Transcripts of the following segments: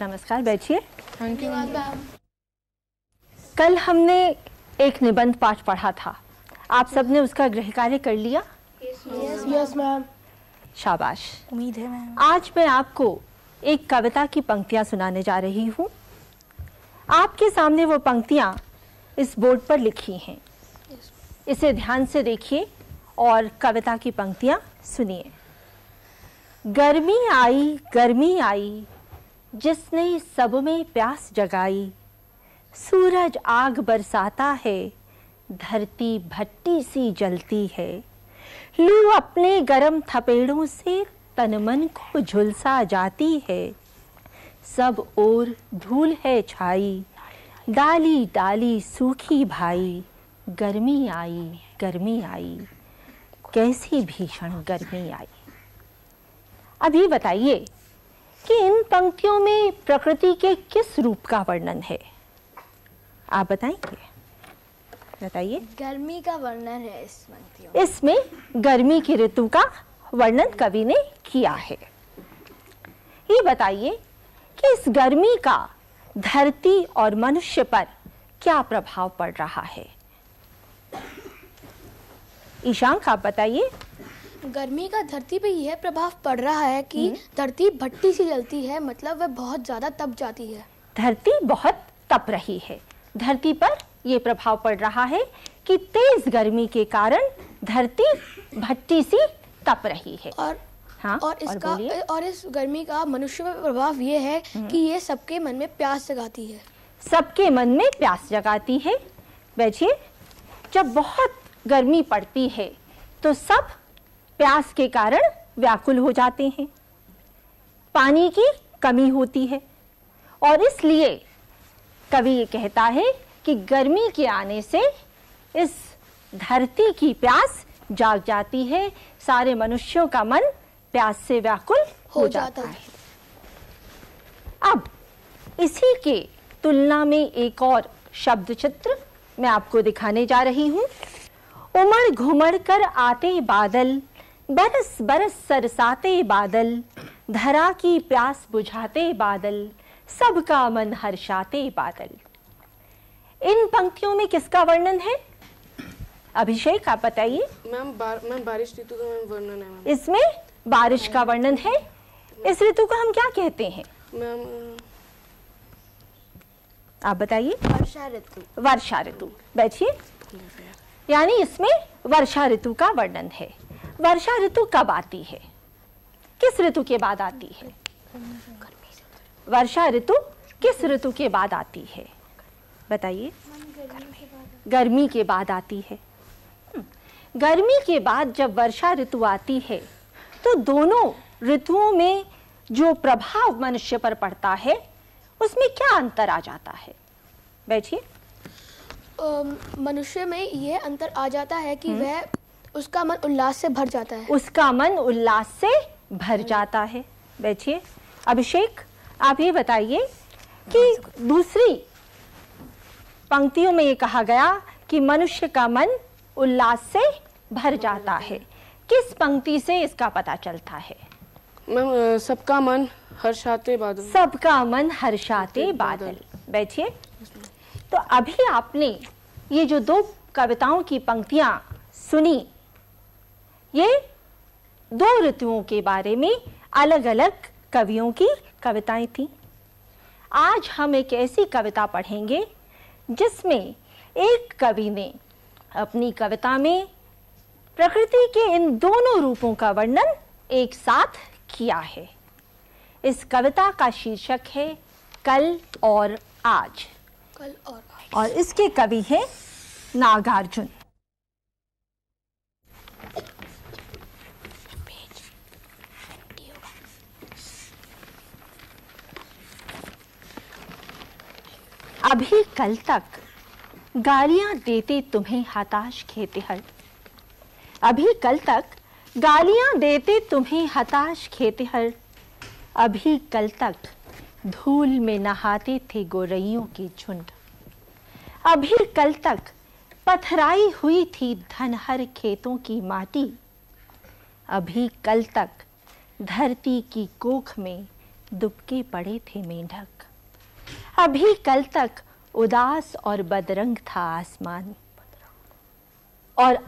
नमस्कार, बैठिए। Thank you ma'am. कल हमने एक निबंध पाठ पढ़ा था, आप सबने उसका गृह कार्य कर लिया? Yes ma'am. शाबाश। उम्मीद है मैम। आज मैं आपको एक कविता की पंक्तियां सुनाने जा रही हूँ। आपके सामने वो पंक्तियां इस बोर्ड पर लिखी हैं, इसे ध्यान से देखिए और कविता की पंक्तियां सुनिए। गर्मी आई जिसने सब में प्यास जगाई, सूरज आग बरसाता है, धरती भट्टी सी जलती है, लू अपने गरम थपेड़ों से तन मन को झुलसा जाती है, सब ओर धूल है छाई, डाली डाली सूखी भाई, गर्मी आई, कैसी भीषण गर्मी आई। अभी बताइए कि इन पंक्तियों में प्रकृति के किस रूप का वर्णन है? आप बताएंगे? बताइए। गर्मी का वर्णन है इस पंक्तियों में। इसमें गर्मी की ऋतु का वर्णन कवि ने किया है। ये बताइए कि इस गर्मी का धरती और मनुष्य पर क्या प्रभाव पड़ रहा है? ईशांक, आप बताइए। गर्मी का धरती पे यह प्रभाव पड़ रहा है कि धरती भट्टी सी जलती है, मतलब वह बहुत ज्यादा तप जाती है। धरती बहुत तप रही है। धरती पर यह प्रभाव पड़ रहा है कि तेज गर्मी के कारण धरती भट्टी सी तप रही है। और इस गर्मी का मनुष्य पर प्रभाव ये है कि ये सबके मन में प्यास जगाती है। सबके मन में प्यास जगाती है। बैठिए। जब बहुत गर्मी पड़ती है तो सब प्यास के कारण व्याकुल हो जाते हैं, पानी की कमी होती है और इसलिए कवि ये कहता है कि गर्मी के आने से इस धरती की प्यास जाग जाती है, सारे मनुष्यों का मन प्यास से व्याकुल हो जाता है। अब इसी के तुलना में एक और शब्द चित्र मैं आपको दिखाने जा रही हूं। उमड़ घुमड़ कर आते बादल, बरस बरस सरसाते बादल, धरा की प्यास बुझाते बादल, सबका मन हर्षाते बादल। इन पंक्तियों में किसका वर्णन है? अभिषेक, आप बताइए। मैम बारिश ऋतु का वर्णन है मैम। इसमें बारिश का वर्णन है। इस ऋतु को हम क्या कहते हैं मैम? आप बताइए। वर्षा ऋतु। वर्षा ऋतु। बैठिए। यानी इसमें वर्षा ऋतु का वर्णन है। वर्षा ऋतु कब आती है? किस ऋतु के बाद आती है? वर्षा ऋतु किस ऋतु के बाद आती है? बताइए। गर्मी के बाद आती है। गर्मी के बाद जब वर्षा ऋतु आती है तो दोनों ऋतुओं में जो प्रभाव मनुष्य पर पड़ता है उसमें क्या अंतर आ जाता है? बैठिए। मनुष्य में यह अंतर आ जाता है कि वह उसका मन उल्लास से भर जाता है। उसका मन उल्लास से भर जाता है। बैठिए। अभिषेक, आप ये बताइए कि दूसरी पंक्तियों में ये कहा गया कि मनुष्य का मन उल्लास से भर जाता है, किस पंक्ति से इसका पता चलता है? मैम सबका मन हर्षाते बादल। सबका मन हर्षाते बादल। बैठिए। तो अभी आपने ये जो दो कविताओं की पंक्तियां सुनी, ये दो ऋतुओं के बारे में अलग अलग कवियों की कविताएं थी। आज हम एक ऐसी कविता पढ़ेंगे जिसमें एक कवि ने अपनी कविता में प्रकृति के इन दोनों रूपों का वर्णन एक साथ किया है। इस कविता का शीर्षक है कल और आज। कल और आज। और इसके कवि हैं नागार्जुन। अभी कल तक गालियां देते तुम्हें हताश खेतिहर, अभी कल तक गालियां देते तुम्हें हताश खेतिहर, अभी कल तक धूल में नहाते थे गोरैयों के झुंड, अभी कल तक पथराई हुई थी धनहर खेतों की माटी, अभी कल तक धरती की कोख में दुबके पड़े थे मेंढक। अभी कल तक उदास और बदरंग था आसमान, और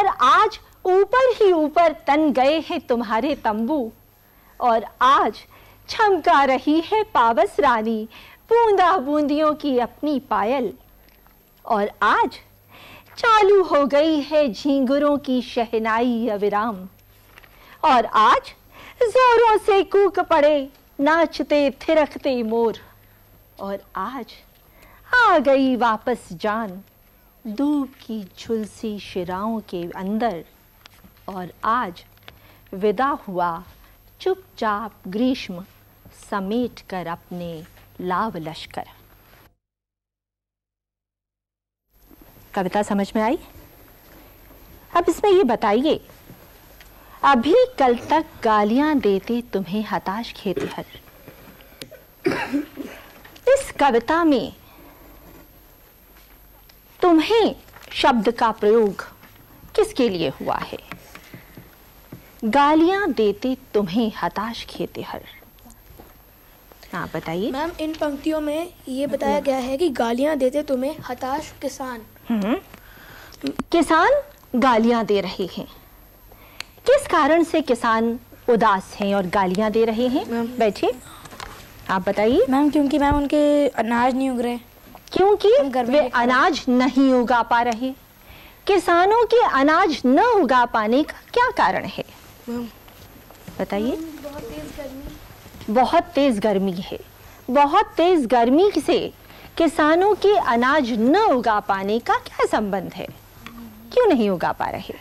आज ऊपर ही ऊपर तन गए हैं तुम्हारे तंबू, और आज छमका रही है पावस रानी बूंदा बूंदियों की अपनी पायल, और आज चालू हो गई है झींगुरों की शहनाई अविराम, और आज जोरों से कूक पड़े नाचते थिरकते मोर, और आज आ गई वापस जान दूब की झुलसी शिराओं के अंदर, और आज विदा हुआ चुपचाप ग्रीष्म समेट कर अपने लाव लश्कर। कविता समझ में आई? अब इसमें ये बताइए, अभी कल तक गालियां देते तुम्हें हताश खेतिहर, इस कविता में तुम्हें शब्द का प्रयोग किसके लिए हुआ है? गालियां देते तुम्हें हताश खेतिहर। हाँ बताइए मैम, इन पंक्तियों में ये बताया गया है कि गालियां देते तुम्हें हताश किसान। किसान गालियां दे रहे हैं। किस कारण से किसान उदास हैं और गालियां दे रहे हैं? बैठिए, आप बताइए। मैम, क्योंकि मैम उनके अनाज नहीं उग रहे। क्योंकि वे अनाज नहीं उगा पा रहे। किसानों के अनाज न उगा पाने का क्या कारण है? बताइए। बहुत तेज गर्मी है। बहुत तेज गर्मी से किसानों के अनाज न उगा पाने का क्या संबंध है? क्यों नहीं उगा पा रहे?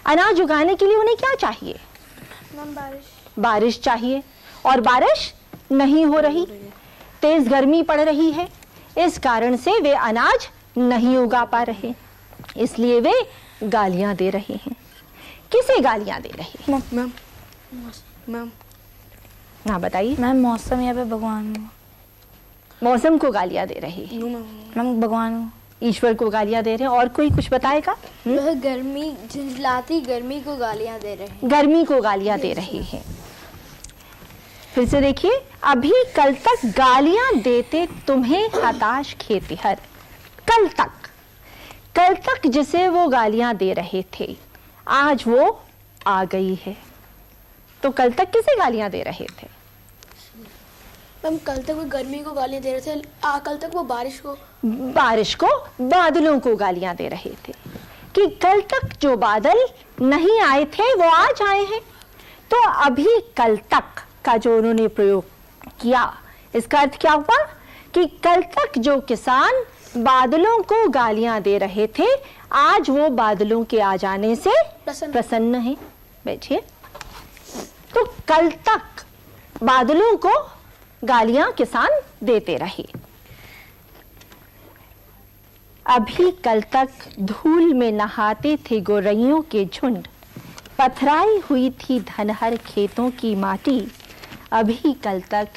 अनाज उगाने के लिए उन्हें क्या चाहिए? बारिश चाहिए, और बारिश नहीं हो रही। तेज गर्मी पड़ रही है, इस कारण से वे अनाज नहीं उगा पा रहे, इसलिए वे गालियां दे रहे हैं। किसे गालियां दे रहे हैं? मैम हाँ बताइए। मैम, मौसम या फिर भगवान? मौसम को गालियां दे रही है। मैम, भगवान, ईश्वर को गालियां दे रहे हैं। और कोई कुछ बताएगा? वह गर्मी, झुंझलाती गर्मी को गालियां दे रहे हैं। गर्मी को गालियां दे रही हैं। फिर से देखिए, अभी कल तक गालियां देते तुम्हें हताश खेतिहर। कल तक जिसे वो गालियां दे रहे थे, आज वो आ गई है। तो कल तक किसे गालियां दे रहे थे? मैम, कल तक वो गर्मी को गालियां दे रहे थे, कल तक वो बारिश को, बादलों को गालियां दे रहे थे कि कल तक जो बादल नहीं आए थे वो आज आए हैं। तो अभी कल तक का जो उन्होंने प्रयोग किया, इसका अर्थ क्या हुआ कि कल तक जो किसान बादलों को गालियां दे रहे थे, आज वो बादलों के आ जाने से प्रसन्न हैं। बैठिए। तो कल तक बादलों को गालियां किसान देते रहे। अभी कल तक धूल में नहाते थे गोरैयों के झुंड, पथराई हुई थी धनहर खेतों की माटी। अभी कल तक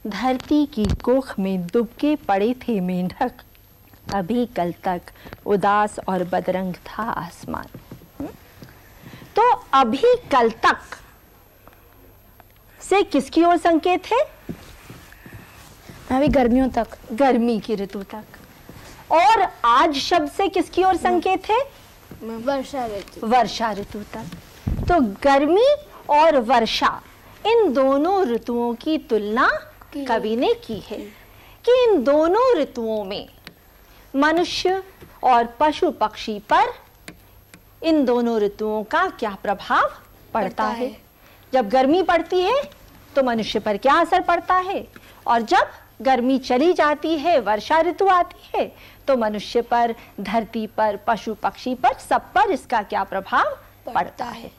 धरती की कोख में दुबके पड़े थे मेंढक। अभी कल तक उदास और बदरंग था आसमान। तो अभी कल तक से किसकी ओर संकेत है? अभी गर्मियों तक, गर्मी की ऋतु तक। और आज शब्द से किसकी ओर संकेत है? वर्षा ऋतु तक। तो गर्मी और वर्षा, इन दोनों ऋतुओं की तुलना कवि ने की है कि इन दोनों ऋतुओं में मनुष्य और पशु पक्षी पर इन दोनों ऋतुओं का क्या प्रभाव पड़ता है। जब गर्मी पड़ती है तो मनुष्य पर क्या असर पड़ता है, और जब गर्मी चली जाती है, वर्षा ऋतु आती है, तो मनुष्य पर, धरती पर, पशु पक्षी पर, सब पर इसका क्या प्रभाव पड़ता है।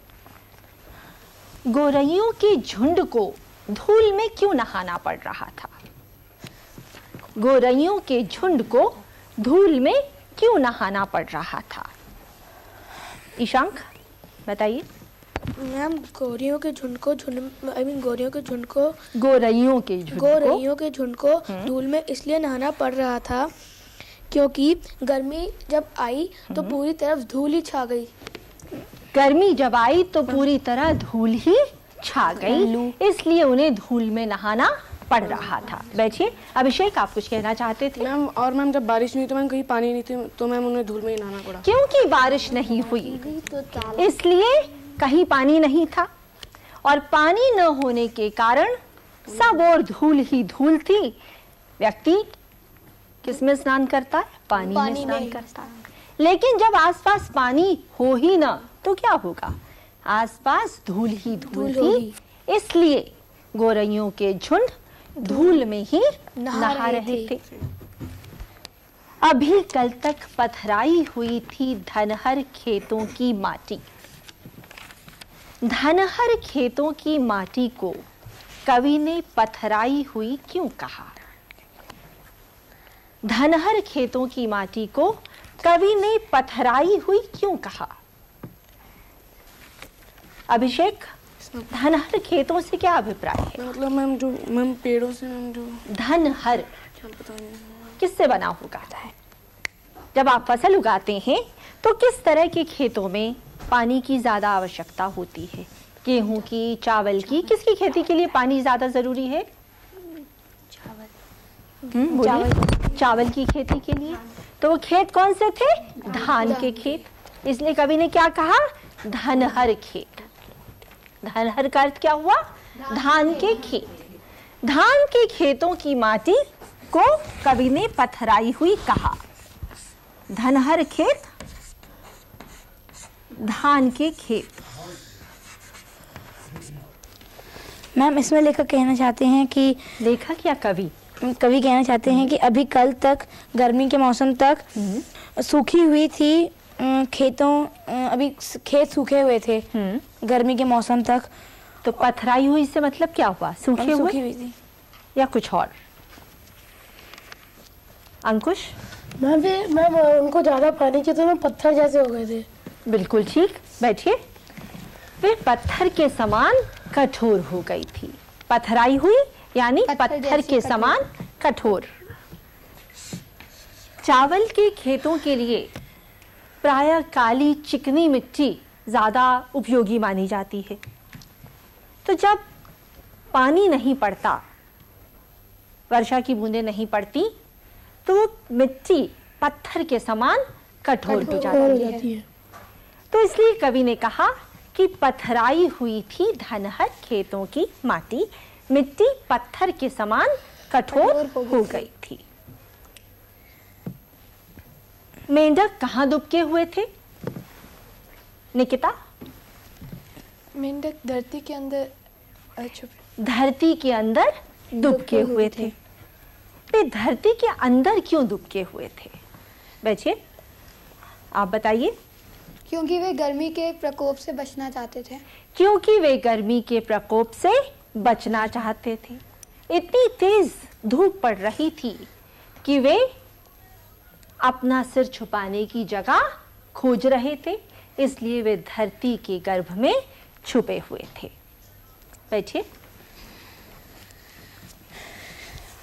गोरैयों के झुंड को धूल में क्यों नहाना पड़ रहा था? गोरैयों के झुंड को धूल में क्यों नहाना पड़ रहा था? ईशांक बताइए। मैम, गोरैयों के झुंड को धूल में इसलिए नहाना पड़ रहा था क्योंकि गर्मी जब आई तो पूरी तरफ धूल ही छा गई। गर्मी जब आई तो पूरी तरह धूल ही छा गई, इसलिए उन्हें धूल में नहाना पड़ रहा था। बैठिए। अभिषेक, आप कुछ कहना चाहते थे? मैम, और मैम जब बारिश नहीं तो मैम कहीं पानी नहीं थी तो मैम उन्हें धूल में ही नहाना पड़ा। क्योंकि बारिश नहीं हुई इसलिए कहीं पानी नहीं था, और पानी न होने के कारण सब और धूल ही धूल थी। व्यक्ति किसमें स्नान करता है? पानी में स्नान करता है। लेकिन जब आसपास पानी हो ही ना तो क्या होगा? आसपास धूल ही धूल थी, इसलिए गोरैयों के झुंड धूल में ही नहा रहे थे। अभी कल तक पथराई हुई थी धनहर खेतों की माटी। धनहर खेतों की माटी को कवि ने पथराई हुई क्यों कहा? धनहर खेतों की माटी को कवि ने पथराई हुई क्यों कहा? अभिषेक, धनहर खेतों से क्या अभिप्राय है? मतलब मैम जो मैम पेड़ों से मैम जो धनहर किससे बना होगा? जब आप फसल उगाते हैं तो किस तरह के खेतों में पानी की ज्यादा आवश्यकता होती है? गेहूं की, चावल की, किसकी खेती के लिए पानी ज्यादा जरूरी है? चावल की खेती के लिए। तो वो खेत कौन से थे? धान के खेत। इसलिए कवि ने क्या कहा? धनहर खेत। धनहर का अर्थ क्या हुआ? धान के खेत। धान के खेतों की माटी को कवि ने पथराई हुई कहा। धनहर खेत, धान के खेत। मैम, इसमें लेखक कहना चाहते हैं कि लेखक या कवि? कवि कहना चाहते हैं कि अभी कल तक गर्मी के मौसम तक सूखी हुई थी खेतों, अभी खेत सूखे हुए थे गर्मी के मौसम तक। तो पथराई हुई से मतलब क्या हुआ? सूखी हुई थी या कुछ और? अंकुश? मैम उनको ज्यादा पानी की तो पत्थर जैसे हो गए थे। बिल्कुल ठीक। बैठिए। वे पत्थर के समान कठोर हो गई थी। पथराई हुई यानी पत्थर के समान कठोर। चावल के खेतों के लिए प्रायः काली चिकनी मिट्टी ज्यादा उपयोगी मानी जाती है। तो जब पानी नहीं पड़ता, वर्षा की बूंदें नहीं पड़ती, तो मिट्टी पत्थर के समान कठोर हो जाती है। तो इसलिए कवि ने कहा कि पथराई हुई थी धनहर खेतों की माटी, मिट्टी पत्थर के समान कठोर हो गई थी। मेंढक कहाँ दुबके हुए थे? निकिता? मेंढक धरती के अंदर छुपे। धरती के अंदर दुबके हुए थे। वे धरती के अंदर क्यों दुबके हुए थे? बच्चे आप बताइए। क्योंकि वे गर्मी के प्रकोप से बचना चाहते थे। क्योंकि वे गर्मी के प्रकोप से बचना चाहते थे। इतनी तेज धूप पड़ रही थी कि वे अपना सिर छुपाने की जगह खोज रहे थे, इसलिए वे धरती के गर्भ में छुपे हुए थे। बैठिए।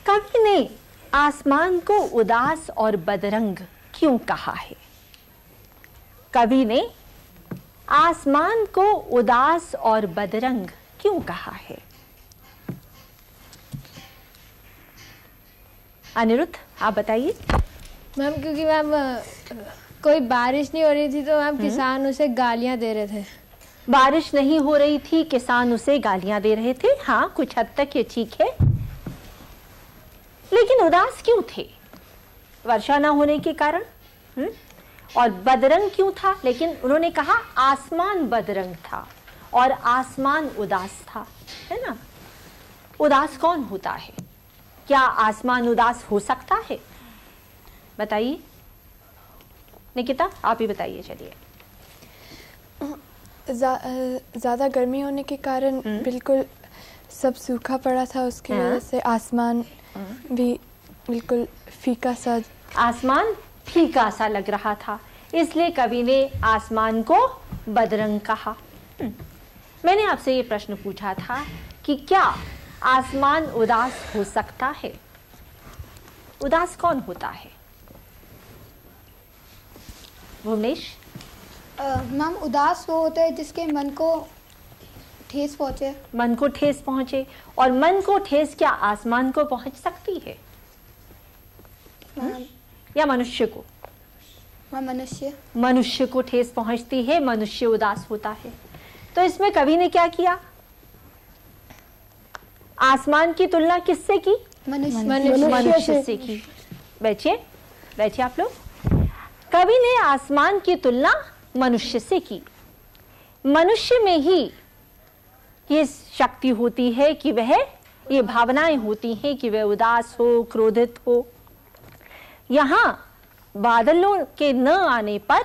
कवि ने आसमान को उदास और बदरंग क्यों कहा है? कवि ने आसमान को उदास और बदरंग क्यों कहा है? अनिरुद्ध, आप बताइए। मैम, क्योंकि मैम कोई बारिश नहीं हो रही थी तो मैम किसान उसे गालियां दे रहे थे। बारिश नहीं हो रही थी, किसान उसे गालियां दे रहे थे। हाँ, कुछ हद तक ये ठीक है। लेकिन उदास क्यों थे? वर्षा ना होने के कारण। और बदरंग क्यों था? लेकिन उन्होंने कहा आसमान बदरंग था और आसमान उदास था, है ना? उदास कौन होता है? क्या आसमान उदास हो सकता है? बताइए। निकिता, आप ही बताइए। चलिए। ज़्यादा गर्मी होने के कारण बिल्कुल सब सूखा पड़ा था, उसकी वजह से आसमान भी बिल्कुल फीका सा, आसमान फीका सा लग रहा था, इसलिए कवि ने आसमान को बदरंग कहा। मैंने आपसे ये प्रश्न पूछा था कि क्या आसमान उदास हो सकता है? उदास कौन होता है? भुवनेश? मैम, उदास वो होता है जिसके मन को ठेस पहुंचे। मन को ठेस पहुंचे। और मन को ठेस क्या आसमान को पहुंच सकती है या मनुष्य को? मनुष्य को ठेस पहुंचती है, मनुष्य उदास होता है। तो इसमें कवि ने क्या किया? आसमान की तुलना किससे की? मनुष्य से की। बैठिए आप लोग। कवि ने आसमान की तुलना मनुष्य से की। मनुष्य में ही ये शक्ति होती है कि वह, ये भावनाएं होती हैं कि वह उदास हो, क्रोधित हो। यहां बादलों के न आने पर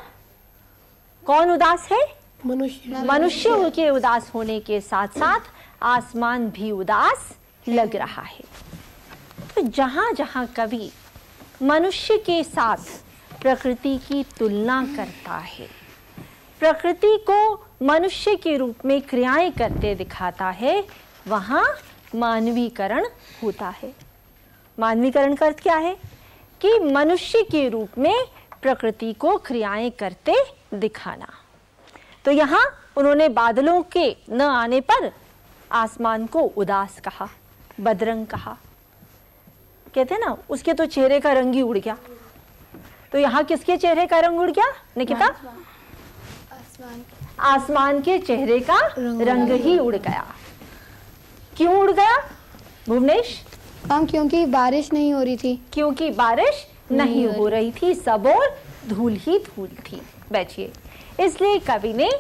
कौन उदास है? मनुष्य के उदास होने के साथ साथ आसमान भी उदास लग रहा है। तो जहां जहां कवि मनुष्य के साथ प्रकृति की तुलना करता है, प्रकृति को मनुष्य के रूप में क्रियाएं करते दिखाता है, वहां मानवीकरण होता है। मानवीकरण का अर्थ क्या है? कि मनुष्य के रूप में प्रकृति को क्रियाएं करते दिखाना। तो यहाँ उन्होंने बादलों के न आने पर आसमान को उदास कहा, बदरंग कहा। कहते हैं ना, उसके तो चेहरे का रंग ही उड़ गया। तो यहाँ किसके चेहरे का रंग उड़ गया निकिता? आसमान के चेहरे का रंग ही उड़ गया। क्यों उड़ गया भुवनेश? क्योंकि बारिश नहीं हो रही थी। क्योंकि बारिश नहीं हो रही थी, सब और धूल ही धूल थी। बैठिए। इसलिए कवि ने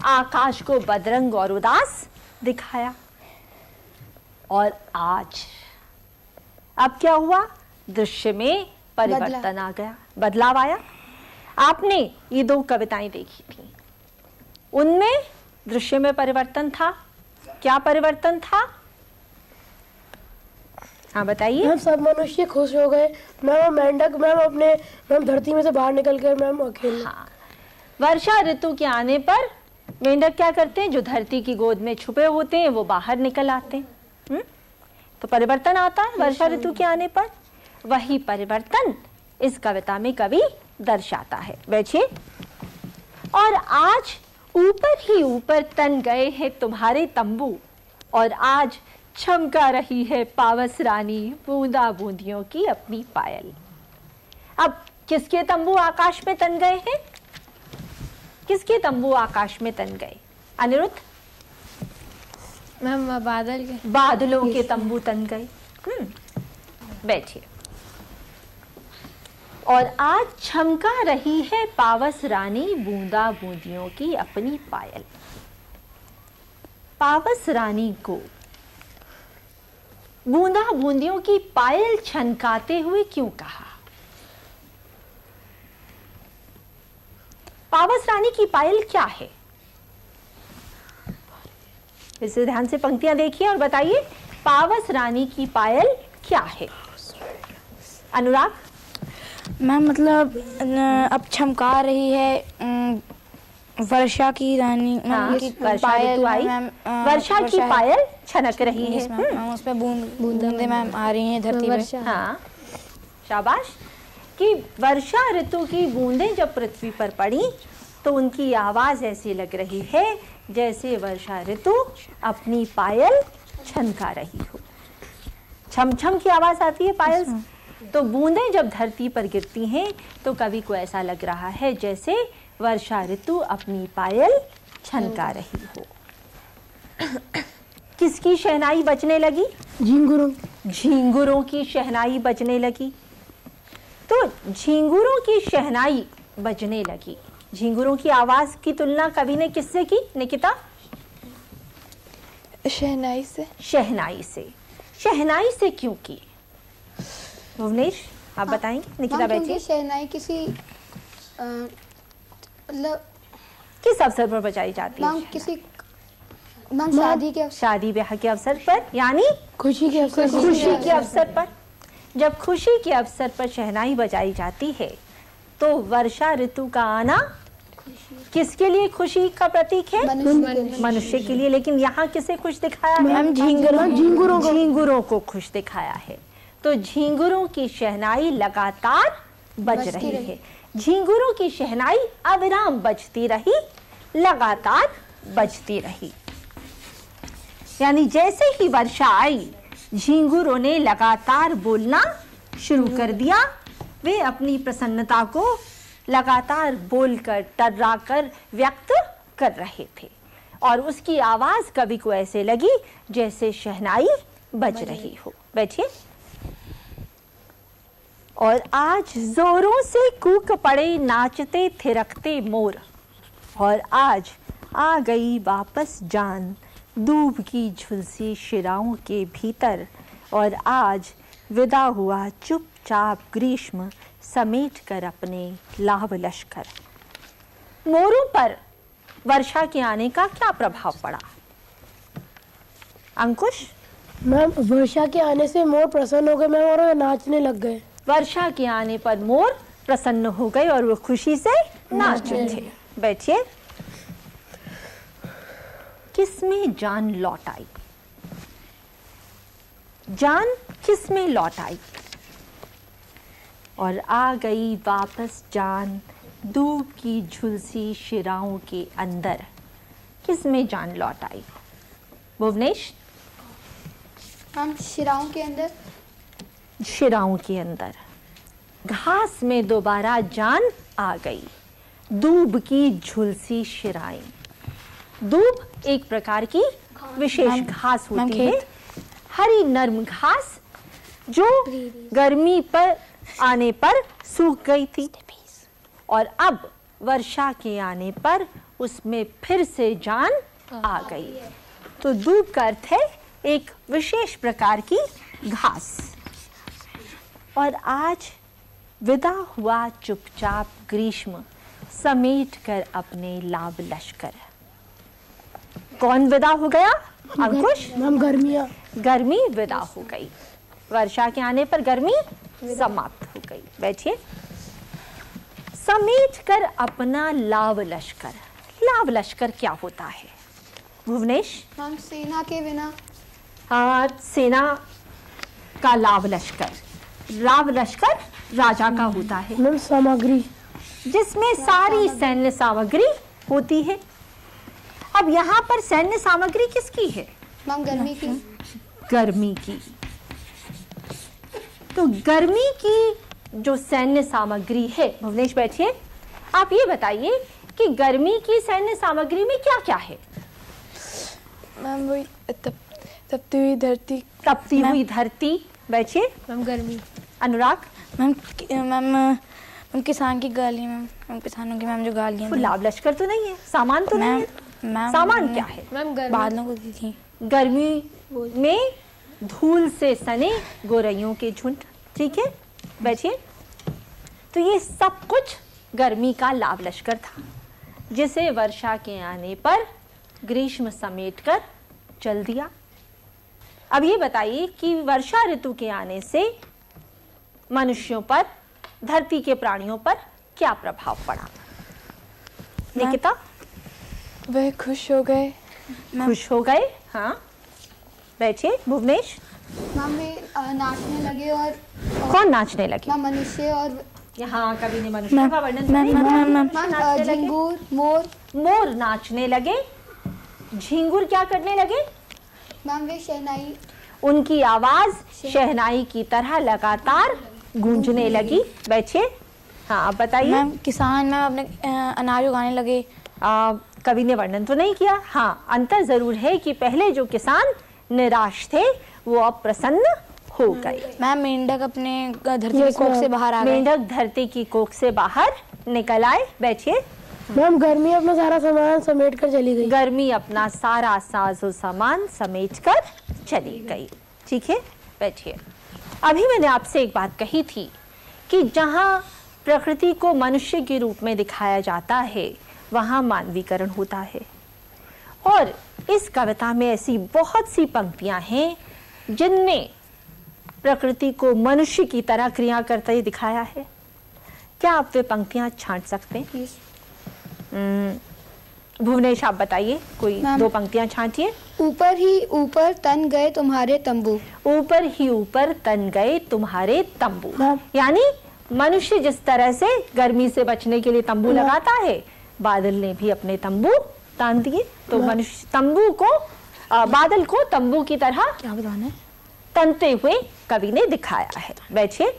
आकाश को बदरंग और उदास दिखाया। और आज अब क्या हुआ? दृश्य में परिवर्तन आ गया, बदलाव आया। आपने ये दो कविताएं देखी थी, उनमें दृश्य में परिवर्तन था। क्या परिवर्तन था? हाँ बताइए। मैम सब मनुष्य खुश हो गए। मैम मेंढक मैम धरती में से बाहर निकल कर मैम अकेले। हाँ, वर्षा ऋतु के आने पर मेंढक क्या करते हैं? जो धरती की गोद में छुपे होते हैं वो बाहर निकल आते हैं। तो परिवर्तन आता है वर्षा ऋतु के आने पर। वही परिवर्तन इस कविता में कवि दर्शाता है। बैठिए। और आज ऊपर ही ऊपर तन गए हैं तुम्हारे तंबू, और आज चमका रही है पावस रानी बूंदा बूंदियों की अपनी पायल। अब किसके तंबू आकाश में तन गए हैं? किसके तंबू आकाश में तन गए? अनिरुद्ध? मैम बादल के। बादलों के तंबू तन गए। बैठिए। और आज चमका रही है पावस रानी बूंदा बूंदियों की अपनी पायल। पावस रानी को बूंदा बूंदियों की पायल छनकाते हुए क्यों कहा? पावस रानी की पायल क्या है? इसे ध्यान से पंक्तियां देखिए और बताइए, पावस रानी की पायल क्या है? अनुराग? मैम मतलब अब चमका रही है वर्षा की रानी। वर्षा ऋतु आई, वर्षा की पायल छनक रही है। उस पे बूंदे मैम आ रही हैं धरती पे। हाँ, शाबाश। कि वर्षा ऋतु की बूंदें जब पृथ्वी पर पड़ी तो उनकी आवाज ऐसी लग रही है जैसे वर्षा ऋतु अपनी पायल छनका रही हो। छम छम की आवाज आती है पायल से। तो बूंदें जब धरती पर गिरती हैं तो कवि को ऐसा लग रहा है जैसे वर्षा ऋतु अपनी पायल छनका रही हो। किसकी शहनाई बजने लगी? झींगुरों की शहनाई बजने लगी। तो झींगुरों की शहनाई बजने लगी। झींगुरों की आवाज की तुलना कवि ने किससे की निकिता? शहनाई से। शहनाई से। शहनाई से क्यों की भुवनेश? आप बताएंगे। निकिता बैठिए। शहनाई किसी मतलब किस अवसर पर बजाई जाती है? किसी शादी ब्याह के अवसर पर, यानी खुशी के अवसर पर। जब खुशी के अवसर पर शहनाई बजाई जाती है तो वर्षा ऋतु का आना किसके लिए खुशी का प्रतीक है? मनुष्य के लिए। लेकिन यहाँ किसे खुश दिखाया है? झींगुरों को खुश दिखाया है। तो झींगुरों की शहनाई लगातार बज रही है। झींगुरों की शहनाई अविराम बजती रही, लगातार बजती रही। यानी जैसे ही वर्षा आई, झींगुरों ने लगातार बोलना शुरू कर दिया। वे अपनी प्रसन्नता को लगातार बोलकर, टर्राकर व्यक्त कर रहे थे और उसकी आवाज कवि को ऐसे लगी जैसे शहनाई बज रही हो। बैठिए। और आज जोरों से कूक पड़े नाचते थिरकते मोर, और आज आ गई वापस जान दूब की झुलसी शिराओं के भीतर, और आज विदा हुआ चुपचाप ग्रीष्म समेट कर अपने लाव लश्कर। मोरों पर वर्षा के आने का क्या प्रभाव पड़ा? अंकुश। मैम, वर्षा के आने से मोर प्रसन्न हो गए मैम, और वे नाचने लग गए। वर्षा के आने पर मोर प्रसन्न हो गए और वो खुशी से नाच रहे थे। बैठिए। किसमें जान लौट आई? जान किसमें लौट आई? और आ गई वापस जान दूब की झुलसी शिराओं के अंदर। किसमें जान लौट आई? भुवनेश। हम शिराओं के अंदर। शिराओं के अंदर घास में दोबारा जान आ गई। दूब की झुलसी शिराएं। दूब एक प्रकार की विशेष घास होती है, हरी नरम घास जो गर्मी पर आने पर सूख गई थी और अब वर्षा के आने पर उसमें फिर से जान आ गई। तो दूब का अर्थ है एक विशेष प्रकार की घास। और आज विदा हुआ चुपचाप ग्रीष्म समेट कर अपने लाव लश्कर। कौन विदा हो गया? अंकुश। मैम, गर्मियाँ। गर्मी विदा हो गई। वर्षा के आने पर गर्मी समाप्त हो गई। बैठिए। समेट कर अपना लाव लश्कर। लाव लश्कर क्या होता है भुवनेश? हम सेना के बिना। हाँ, सेना का लाव लश्कर। लाव लश्कर राजा का होता है। मैम, सामग्री जिसमें सारी सैन्य सामग्री होती है। अब यहाँ पर सैन्य सामग्री किसकी है? मैम, गर्मी की। गर्मी की। तो गर्मी की जो सैन्य सामग्री है, भुवनेश बैठिए, आप ये बताइए कि गर्मी की सैन्य सामग्री में क्या क्या है? मैम, वही तपती हुई धरती। तपती हुई धरती। बैठिए। मैम, गर्मी। अनुराग। मैम, किसान की गाली। मैम, किसानों की मैम जो गालियाँ। वो लाव लश्कर तो नहीं है, सामान तो नहीं है। मैम, सामान क्या है? मैम, गर्मी। बादलों को दी थी। गर्मी में धूल से सने गोरैयों के झुंड। ठीक है, बैठिए। तो ये सब कुछ गर्मी का लाव लश्कर था जिसे वर्षा के आने पर ग्रीष्म समेटकर चल दिया। अब ये बताइए कि वर्षा ऋतु के आने से मनुष्यों पर, धरती के प्राणियों पर क्या प्रभाव पड़ा? निकिता। वह खुश हो गए। खुश हो गए। हाँ, बैठिए। भुवनेश। मैम, वे नाचने लगे। और कौन नाचने लगे? मैम, मनुष्य। और यहाँ कवि ने मनुष्य का वर्णन मैम, झिंगूर, मोर। मोर नाचने लगे। झिंगुर क्या करने लगे? मैम, वे शहनाई। उनकी आवाज शहनाई की तरह लगातार गूंजने लगी। बैठिए। हाँ, आप बताइए। मैम, किसान मैम अपने अनाज उगाने लगे। कवि ने वर्णन तो नहीं किया। हाँ, अंतर जरूर है कि पहले जो किसान निराश थे वो अब प्रसन्न हो गए। मैम, मेंढक अपने धरती की कोख से बाहर आ गए। मेंढक धरती की कोख से बाहर निकल आए। बैठिए। मैम, गर्मी अपना सारा सामान समेट कर चली गई। गर्मी अपना सारा साजो सामान समेट कर चली गई। ठीक है, बैठिए। अभी मैंने आपसे एक बात कही थी कि जहाँ प्रकृति को मनुष्य के रूप में दिखाया जाता है वहाँ मानवीकरण होता है। और इस कविता में ऐसी बहुत सी पंक्तियां हैं जिनमें प्रकृति को मनुष्य की तरह क्रिया करते दिखाया है। क्या आप वे पंक्तियां छांट सकते हैं? भुवनेश, आप बताइए, कोई दो पंक्तियां छांटिए। ऊपर ही ऊपर तन गए तुम्हारे तंबू। ऊपर ही ऊपर तन गए तुम्हारे तंबू। यानी मनुष्य जिस तरह से गर्मी से बचने के लिए तंबू लगाता है, बादल ने भी अपने तंबू तान दिए। तो मनुष्य तंबू को बादल को तंबू की तरह क्या बताना है? तनते हुए कवि ने दिखाया है। बैठिए।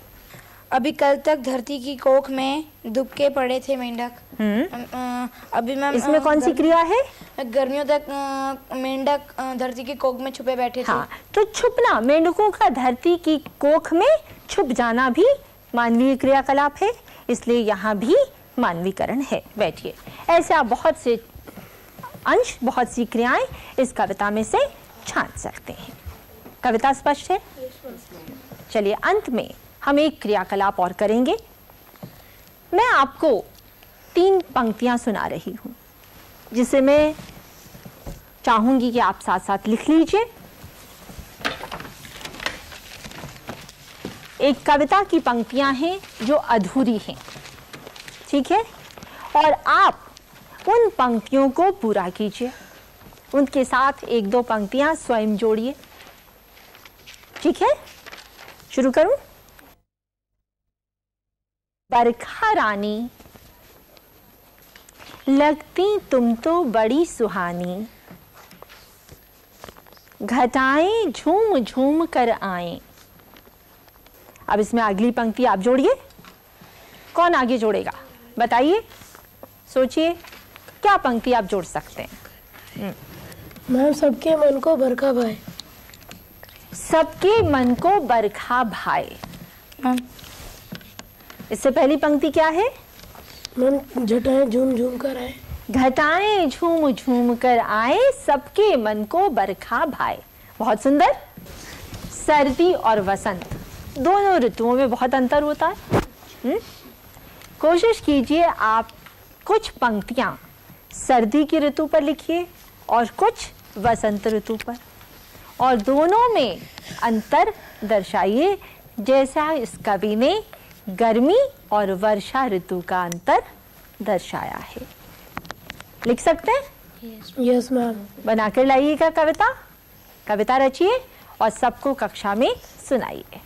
अभी कल तक धरती की कोख में दुबके पड़े थे मेंढक। अभी मैम इसमें कौन सी क्रिया है? गर्मियों तक मेंढक धरती की कोख में छुपे बैठे थे। हाँ, तो छुपना, मेंढकों का धरती की कोख में छुप जाना भी मानवीय क्रियाकलाप है, इसलिए यहाँ भी मानवीकरण है। बैठिए। ऐसे आप बहुत से अंश, बहुत सी क्रियाएं इस कविता में से छांट सकते हैं। कविता स्पष्ट है? चलिए, अंत में हम एक क्रियाकलाप और करेंगे। मैं आपको 3 पंक्तियां सुना रही हूं, जिसे मैं चाहूंगी कि आप साथ साथ लिख लीजिए। एक कविता की पंक्तियां हैं जो अधूरी हैं, ठीक है? और आप उन पंक्तियों को पूरा कीजिए, उनके साथ 1-2 पंक्तियां स्वयं जोड़िए, ठीक है? शुरू करूं? बरखा रानी, लगती तुम तो बड़ी सुहानी, घटाएं झूम झूम कर आए। अब इसमें अगली पंक्ति आप जोड़िए। कौन आगे जोड़ेगा? बताइए, सोचिए, क्या पंक्ति आप जोड़ सकते हैं? मैम, सबके मन को बरखा भाए। सबके मन को बरखा भाए। इससे पहली पंक्ति क्या है? मैम, घटाएं झूम झूम कर आए। घटाएं झूम झूम कर आए, सबके मन को बरखा भाए। बहुत सुंदर। सर्दी और वसंत, दोनों ऋतुओं में बहुत अंतर होता है। कोशिश कीजिए आप कुछ पंक्तियां सर्दी की ऋतु पर लिखिए और कुछ वसंत ऋतु पर, और दोनों में अंतर दर्शाइए, जैसा इस कवि ने गर्मी और वर्षा ऋतु का अंतर दर्शाया है। लिख सकते हैं? Yes ma'am. बनाकर लाइएगा कविता, कविता रचिए और सबको कक्षा में सुनाइए।